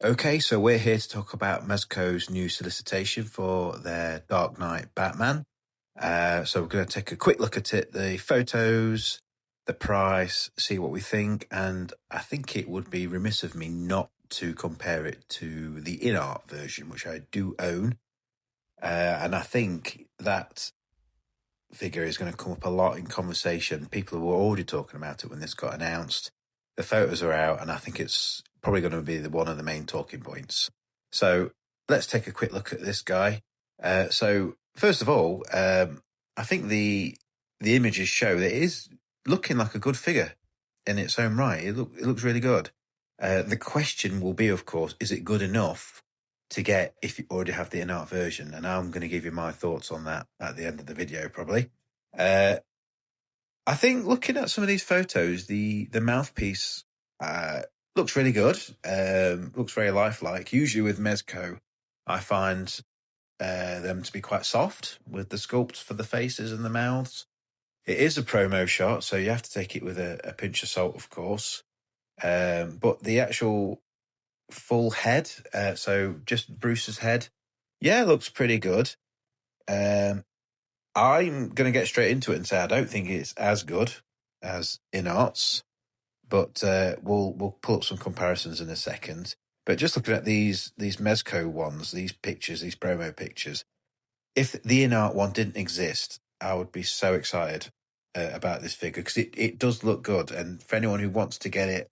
Okay, so we're here to talk about Mezco's new solicitation for their Dark Knight Batman. So we're going to take a quick look at it, the photos, the price, see what we think, and I think it would be remiss of me not to compare it to the InArt version, which I do own. And I think that figure is going to come up a lot in conversation. People were already talking about it when this got announced. The photos are out, and I think it's probably going to be one of the main talking points. So let's take a quick look at this guy. So first of all, I think the images show that it is looking like a good figure in its own right. It looks really good. The question will be, of course, is it good enough to get if you already have the InArt version? And I'm going to give you my thoughts on that at the end of the video, probably. I think looking at some of these photos, the mouthpiece looks really good. Looks very lifelike. Usually with Mezco, I find them to be quite soft with the sculpts for the faces and the mouths. It is a promo shot, so you have to take it with a pinch of salt, of course. But the actual full head, so just Bruce's head, yeah, looks pretty good. I'm going to get straight into it and say I don't think it's as good as InArt's, but we'll pull up some comparisons in a second. But just looking at these Mezco ones, these pictures, these promo pictures, if the InArt one didn't exist, I would be so excited about this figure because it does look good. And for anyone who wants to get it,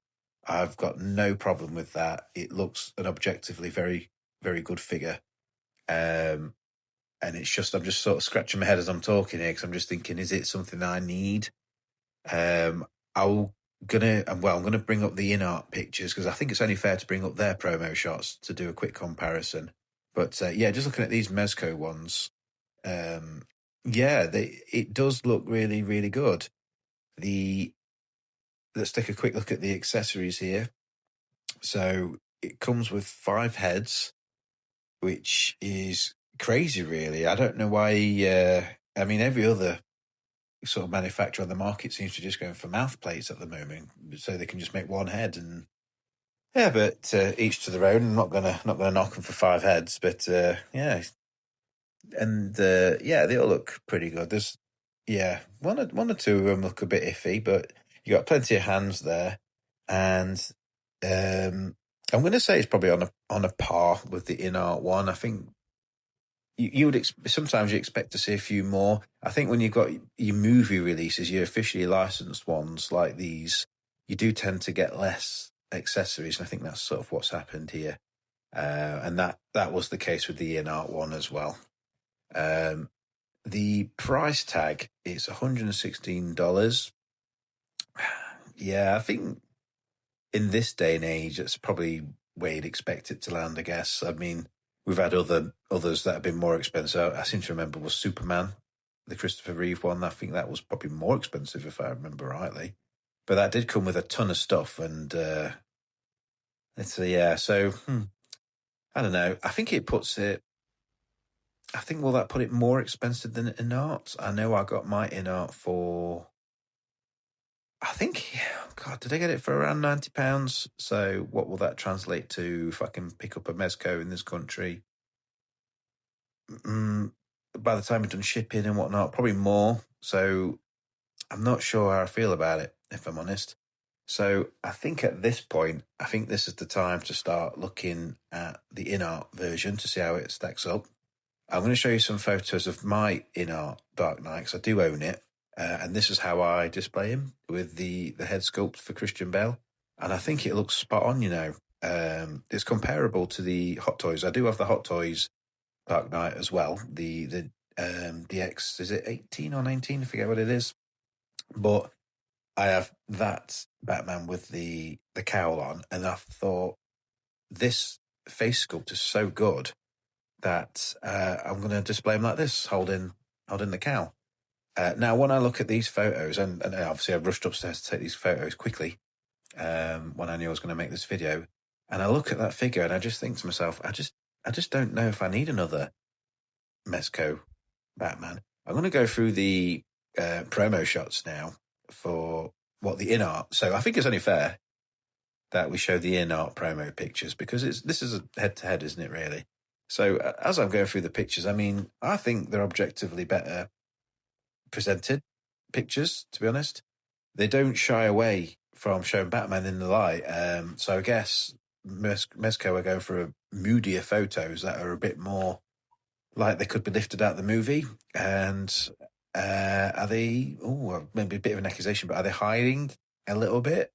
I've got no problem with that. It looks an objectively very, very good figure. And it's just, I'm just sort of scratching my head as I'm talking here because I'm just thinking, is it something I need? I'm gonna bring up the InArt pictures because I think it's only fair to bring up their promo shots to do a quick comparison. But yeah, just looking at these Mezco ones, it does look really, really good. Let's take a quick look at the accessories here. So it comes with 5 heads, which is crazy, really. I don't know why. I mean, every other sort of manufacturer on the market seems to just go for mouth plates at the moment, so they can just make one head. And yeah, but each to their own. I'm not gonna knock them for 5 heads, but yeah, and they all look pretty good. There's one or two of them look a bit iffy, but you got plenty of hands there, and I'm going to say it's probably on a par with the InArt one. I think you would sometimes you expect to see a few more. I think when you've got your movie releases, your officially licensed ones like these, you do tend to get less accessories, and I think that's sort of what's happened here. And that was the case with the InArt one as well. The price tag is $116. Yeah, I think in this day and age, that's probably where you'd expect it to land, I guess. I mean, we've had others that have been more expensive. I seem to remember was Superman, the Christopher Reeve one. I think that was probably more expensive if I remember rightly. But that did come with a ton of stuff, and so I don't know. I think it puts it. I think will that put it more expensive than InArt? I know I got my InArt for. I think, God, did I get it for around £90? So what will that translate to if I can pick up a Mezco in this country? By the time we've done shipping and whatnot, probably more. So I'm not sure how I feel about it, if I'm honest. So I think at this point, I think this is the time to start looking at the InArt version to see how it stacks up. I'm going to show you some photos of my InArt Dark Knight because I do own it. And this is how I display him with the head sculpt for Christian Bale. And I think it looks spot on, It's comparable to the Hot Toys. I do have the Hot Toys Dark Knight as well. The DX, is it 18 or 19? I forget what it is. But I have that Batman with the cowl on. And I thought this face sculpt is so good that I'm going to display him like this, holding the cowl. Now, when I look at these photos, and obviously I rushed upstairs to take these photos quickly when I knew I was going to make this video, and I look at that figure and I just think to myself, I just don't know if I need another Mezco Batman. I'm going to go through the promo shots now for what the InArt. So I think it's only fair that we show the InArt promo pictures, because this is a head-to-head, isn't it, really? So as I'm going through the pictures, I mean, I think they're objectively better presented pictures, to be honest. They don't shy away from showing Batman in the light. So I guess Mezco are going for moodier photos that are a bit more like they could be lifted out of the movie. And are they, maybe a bit of an accusation, but are they hiding a little bit?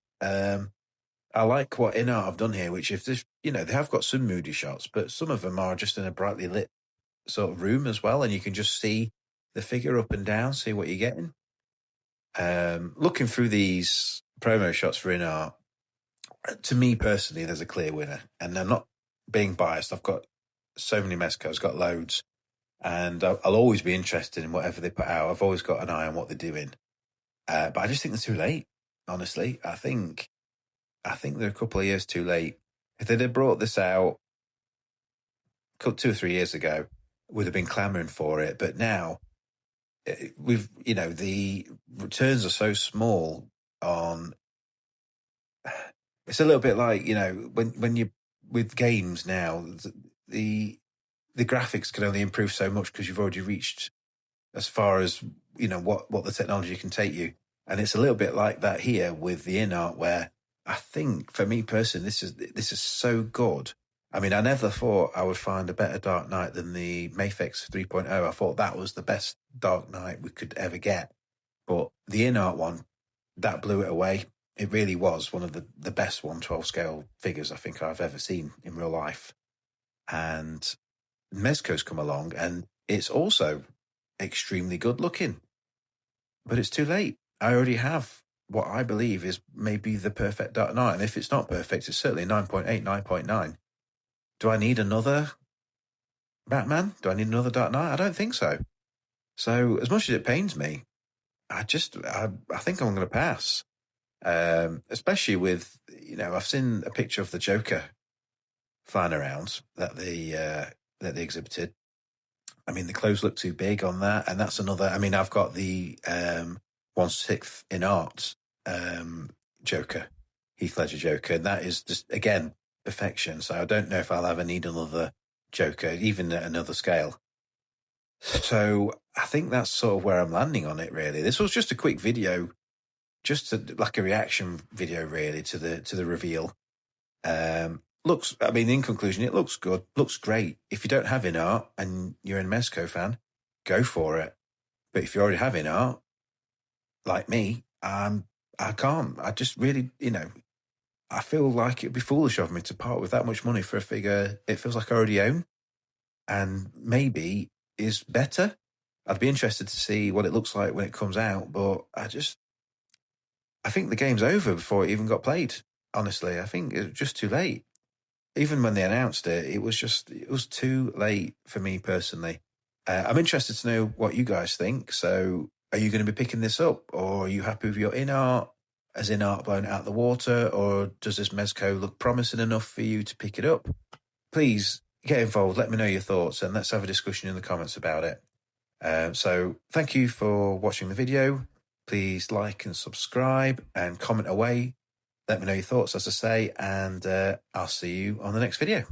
I like what InArt have done here, which if this, they have got some moody shots, but some of them are just in a brightly lit sort of room as well, and you can just see the figure up and down, see what you're getting. Looking through these promo shots for InArt, to me personally, there's a clear winner, and I'm not being biased. I've got so many Mezcos, got loads, and I'll always be interested in whatever they put out. I've always got an eye on what they're doing, but I just think they're too late. Honestly, I think they're a couple of years too late. If they'd have brought this out 2 or 3 years ago, we'd have been clamoring for it. But now, the returns are so small on. It's a little bit like, when you with games now, the graphics can only improve so much because you've already reached as far as what the technology can take you, and it's a little bit like that here with the InArt, where I think for me personally, this is so good. I mean, I never thought I would find a better Dark Knight than the Mafex 3.0. I thought that was the best Dark Knight we could ever get, but the InArt one, that blew it away. It really was one of the best 1/12 scale figures I think I've ever seen in real life. And Mezco's come along, and it's also extremely good looking, but it's too late. I already have what I believe is maybe the perfect Dark Knight, and if it's not perfect, it's certainly 9.8, 9.9. Do I need another Batman? Do I need another Dark Knight? I don't think so. So as much as it pains me, I think I'm going to pass. Especially with, I've seen a picture of the Joker flying around that they exhibited. I mean, the clothes look too big on that, and that's another. I mean, I've got the 1/6 InArt Joker, Heath Ledger Joker, and that is just again perfection. So I don't know if I'll ever need another Joker, even at another scale. So I think that's sort of where I'm landing on it. Really, this was just a quick video, like a reaction video, really, to the reveal. In conclusion, it looks good, looks great. If you don't have InArt and you're a Mezco fan, go for it. But if you already have InArt, like me, I can't. I just really, I feel like it'd be foolish of me to part with that much money for a figure it feels like I already own, and maybe is better. I'd be interested to see what it looks like when it comes out, but I think the game's over before it even got played. Honestly, I think it was just too late. Even when they announced it, it was too late for me personally. I'm interested to know what you guys think. So are you going to be picking this up, or are you happy with your InArt? Has InArt blown it out the water, or does this Mezco look promising enough for you to pick it up? Please get involved. Let me know your thoughts, and let's have a discussion in the comments about it. So thank you for watching the video. Please like and subscribe and comment away. Let me know your thoughts, as I say, and I'll see you on the next video.